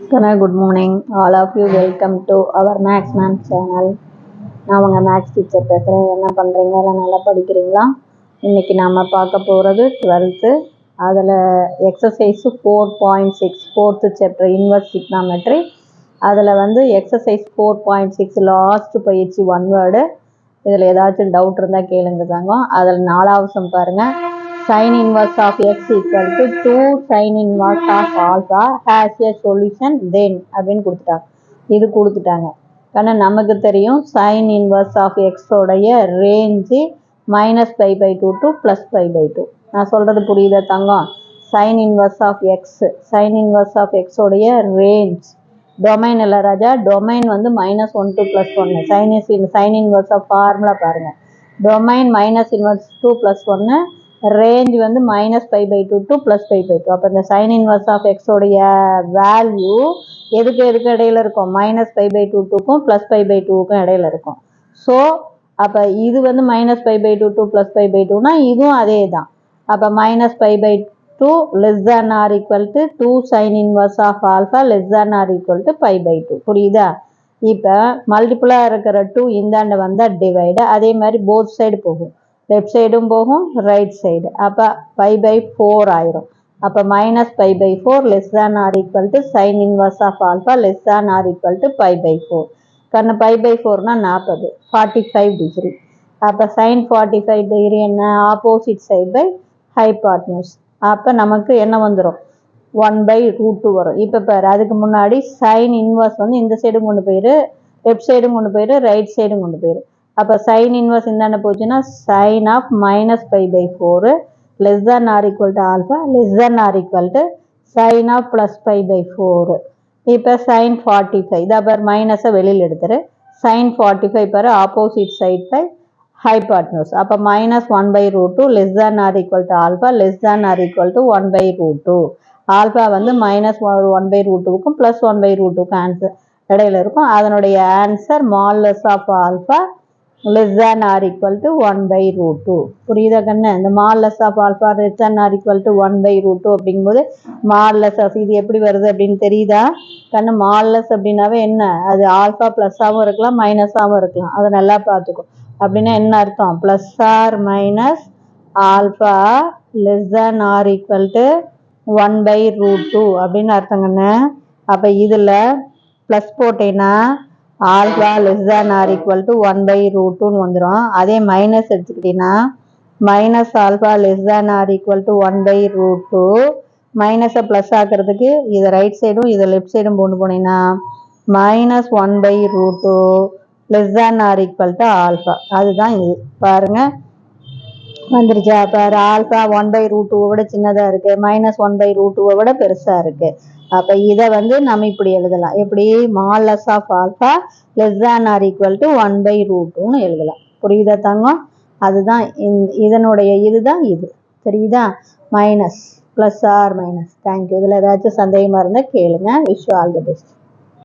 Good morning, all of you. Welcome to our Max Ma'am channel. நான் உங்க maths teacher பேசுகிறேன். என்ன பண்ணுறீங்க? எல்லாம் நல்லா படிக்கிறீங்களா? இன்றைக்கி நாம் பார்க்க போகிறது 12th. அதில் எக்ஸசைஸு 4.6 4th சாப்டர் இன்வர்ஸ் டிக்னாமெட்ரி. அதில் வந்து எக்ஸசைஸ் 4.6 லாஸ்ட் பயிற்சி ஒன் வேர்டு. இதில் ஏதாச்சும் டவுட் இருந்தால் கேளுங்க தாங்க. அதில் 4வது சம் பாருங்கள். sin inverse of x equal to 2 sin inverse of alpha has a solution then அப்படின்னு கொடுத்துட்டாங்க. இது கொடுத்துட்டாங்க. ஆனால் நமக்கு தெரியும் sin inverse of x உடைய ரேஞ்சு -π/2 to +π/2. நான் சொல்கிறது புரியுதா தங்கம்? sin inverse of x உடைய ரேஞ்ச் டொமைன் இல்லை ராஜா, டொமைன் வந்து -1 to +1. sin inverse of formula பாருங்கள். டொமைன் -2 +1, ரேஞ்ச் வந்து -π/2 to +π/2. அப்போ இந்த sin inverse of x உடைய வேல்யூ எதுக்கு இடையில இருக்கும்? -π/2க்கும் +π/2க்கும் இடையில இருக்கும். ஸோ அப்போ இது வந்து -π/2 to +π/2னா இதுவும் அதே தான். அப்போ -π/2 < 2 sin inverse of alpha < π/2. புரியுதா? இப்போ மல்டிப்புளாக இருக்கிற 2 இந்தாண்ட வந்தால் டிவைடு, அதே மாதிரி போத் சைடு போகும், லெஃப்ட் சைடும் போகும், ரைட் சைடு. அப்போ π/4 ஆயிரும். அப்போ -π/4 < sin inverse of alpha < π/4. கண்ணு π/4னா 40, 45 டிகிரி. அப்போ sin 45 டிகிரி என்ன? Opposite side by hypotenuse. அப்போ நமக்கு என்ன வந்துடும்? 1/√2 வரும். இப்போ பாரு, அதுக்கு முன்னாடி சைன் இன்வர்ஸ் வந்து இந்த சைடும் கொண்டு போயிரு, லெஃப்ட் சைடும் கொண்டு போயிரு, ரைட் சைடும் கொண்டு போயிரு. அப்போ சைன் இன்வர்ஸ் இந்தாண்ட போச்சுன்னா sine of -π/4 < alpha < sine of +π/4. இப்போ சைன் 45, இதை பார் மைனஸை வெளியில் எடுத்துரு. சைன் 45 பாரு ஆப்போசிட் சைட் பை ஹைபாட்னியூஸ். அப்போ -1/√2 < ஆல்ஃபா < 1/√2. ஆல்ஃபா வந்து -1/√2க்கும் +1/√2க்கும் ஆன்சர் இடையில இருக்கும். அதனுடைய ஆன்சர் மாடுலஸ் ஆஃப் ஆல்ஃபா < 1/√2. புரியுதா கண்ணு? இந்த மாடுலஸ் ஆஃப் ஆல்ஃபா < 1/√2 அப்படிங்கும்போது மாடுலஸ் ஆஃப் இது எப்படி வருது அப்படின்னு தெரியுதா கண்ணு? மாடுலஸ் அப்படின்னாவே என்ன? அது ஆல்ஃபா ப்ளஸ்ஸாகவும் இருக்கலாம், மைனஸாகவும் இருக்கலாம். அதை நல்லா பார்த்துக்கும். அப்படின்னா என்ன அர்த்தம்? ப்ளஸ் ஆர் மைனஸ் ஆல்ஃபா < 1/√2 அப்படின்னு அர்த்தங்கண்ணு. அப்போ இதில் ப்ளஸ் போட்டேன்னா ஆல்ஃபா < 1/√2ன்னு வந்துடும். அதே மைனஸ் எடுத்துக்கிட்டீங்கன்னா -ஆல்ஃபா < 1/√2. மைனஸை ப்ளஸ் ஆக்கிறதுக்கு இதை ரைட் சைடும் இதை லெஃப்ட் சைடும் கொண்டு போனீங்கன்னா -1/√2 < ஆல்ஃபா. அதுதான் இது பாருங்க, வந்துருச்சா? பாரு, ஆல்ஃபா 1/√2 விட சின்னதாக இருக்குது, -1/√2 விட பெருசாக இருக்குது. அப்போ இதை வந்து நம்ம இப்படி எழுதலாம். எப்படி? மாடுலஸ் ஆஃப் ஆல்ஃபா < 1/√2ன்னு எழுதலாம். புரியுதா தங்கம்? அதுதான் இதனுடைய இதுதான் இது. தெரியுதா? Minus plus or minus. Thank you. இதில் ஏதாச்சும் சந்தேகமாக இருந்தால் கேளுங்க. Wish you all the best.